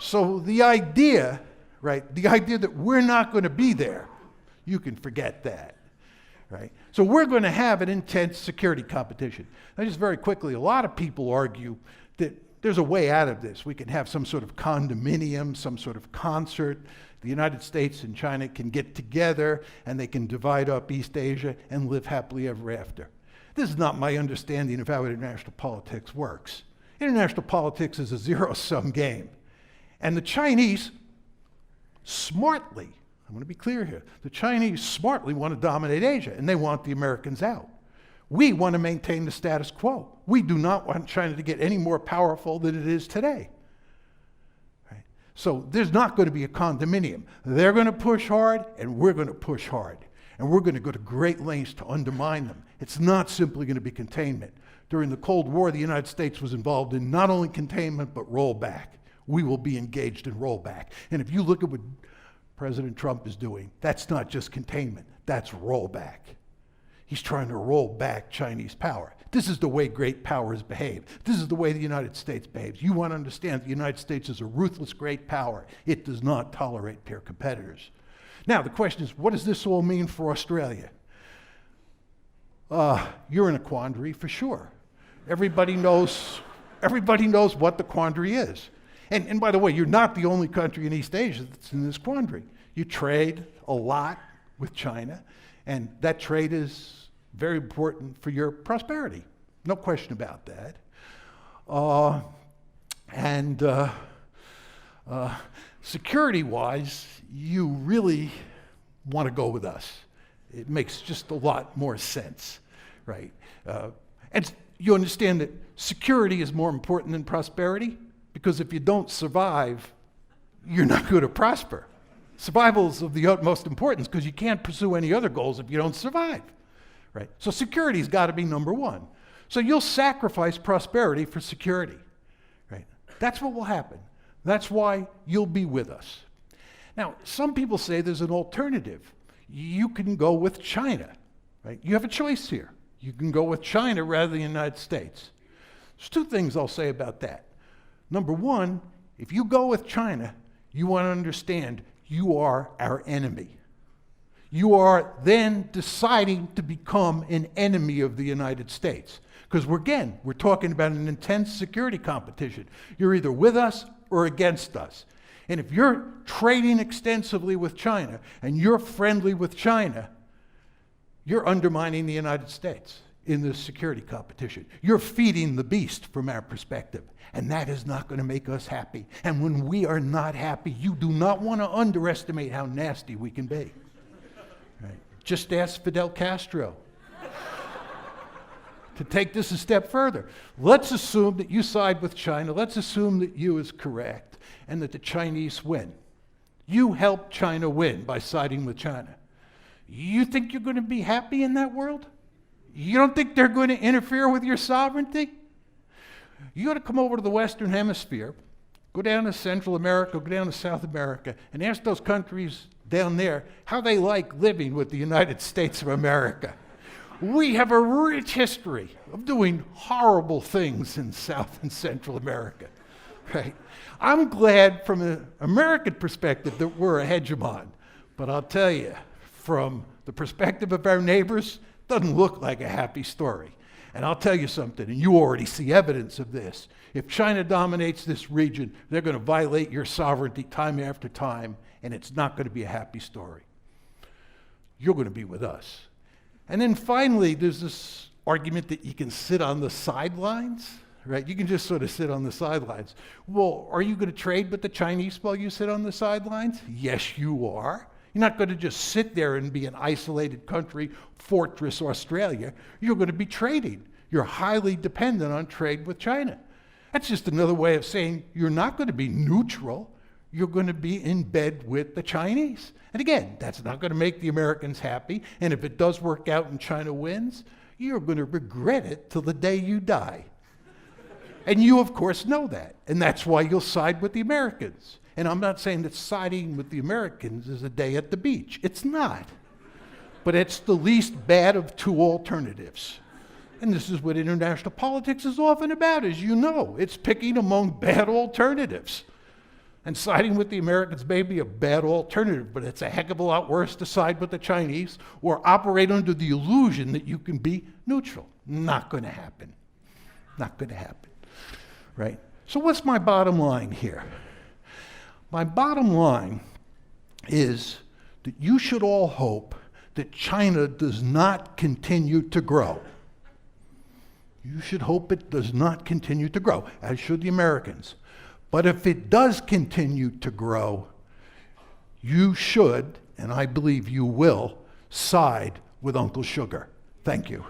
So the idea, right, the idea that we're not going to be there, you can forget that, right? So we're going to have an intense security competition. Now, just very quickly, a lot of people argue that there's a way out of this. We can have some sort of condominium, some sort of concert. The United States and China can get together and they can divide up East Asia and live happily ever after. This is not my understanding of how international politics works. International politics is a zero-sum game. And the Chinese smartly, I'm going to be clear here, the Chinese smartly want to dominate Asia, and they want the Americans out. We want to maintain the status quo. We do not want China to get any more powerful than it is today. Right? So there's not going to be a condominium. They're going to push hard, and we're going to push hard. And we're going to go to great lengths to undermine them. It's not simply going to be containment. During the Cold War, the United States was involved in not only containment, but rollback. We will be engaged in rollback. And if you look at what President Trump is doing, that's not just containment, that's rollback. He's trying to roll back Chinese power. This is the way great powers behave. This is the way the United States behaves. You want to understand the United States is a ruthless great power. It does not tolerate peer competitors. Now, the question is, what does this all mean for Australia? You're in a quandary for sure. Everybody knows what the quandary is. And by the way, you're not the only country in East Asia that's in this quandary. You trade a lot with China, and that trade is very important for your prosperity. No question about that. Security-wise, you really want to go with us. It makes just a lot more sense, right? And you understand that security is more important than prosperity, because if you don't survive, you're not going to prosper. Survival is of the utmost importance because you can't pursue any other goals if you don't survive, right? So security's got to be number one. So you'll sacrifice prosperity for security, right? That's what will happen. That's why you'll be with us. Now, some people say there's an alternative. You can go with China, right? You have a choice here. You can go with China rather than the United States. There's two things I'll say about that. Number one, if you go with China, you want to understand you are our enemy. You are then deciding to become an enemy of the United States. Because we're talking about an intense security competition. You're either with us or against us. And if you're trading extensively with China and you're friendly with China, you're undermining the United States in this security competition. You're feeding the beast from our perspective. And that is not going to make us happy. And when we are not happy, you do not want to underestimate how nasty we can be. Right? Just ask Fidel Castro. To take this a step further, let's assume that you side with China. Let's assume that you is correct and that the Chinese win. You help China win by siding with China. You think you're going to be happy in that world? You don't think they're going to interfere with your sovereignty? You got to come over to the Western Hemisphere, go down to Central America, go down to South America, and ask those countries down there how they like living with the United States of America. We have a rich history of doing horrible things in South and Central America, right? I'm glad from an American perspective that we're a hegemon, but I'll tell you, from the perspective of our neighbors, it doesn't look like a happy story. And I'll tell you something, and you already see evidence of this. If China dominates this region, they're going to violate your sovereignty time after time, and it's not going to be a happy story. You're going to be with us. And then finally, there's this argument that you can sit on the sidelines, right? You can just sort of sit on the sidelines. Well, are you going to trade with the Chinese while you sit on the sidelines? Yes, you are. You're not going to just sit there and be an isolated country, fortress Australia. You're going to be trading. You're highly dependent on trade with China. That's just another way of saying you're not going to be neutral. You're going to be in bed with the Chinese. And again, that's not going to make the Americans happy. And if it does work out and China wins, you're going to regret it till the day you die. And you, of course, know that. And that's why you'll side with the Americans. And I'm not saying that siding with the Americans is a day at the beach. It's not. But it's the least bad of two alternatives. And this is what international politics is often about, as you know. It's picking among bad alternatives. And siding with the Americans may be a bad alternative, but it's a heck of a lot worse to side with the Chinese or operate under the illusion that you can be neutral. Not going to happen. Not going to happen, right? So what's my bottom line here? My bottom line is that you should all hope that China does not continue to grow. You should hope it does not continue to grow, as should the Americans. But if it does continue to grow, you should, and I believe you will, side with Uncle Sugar. Thank you.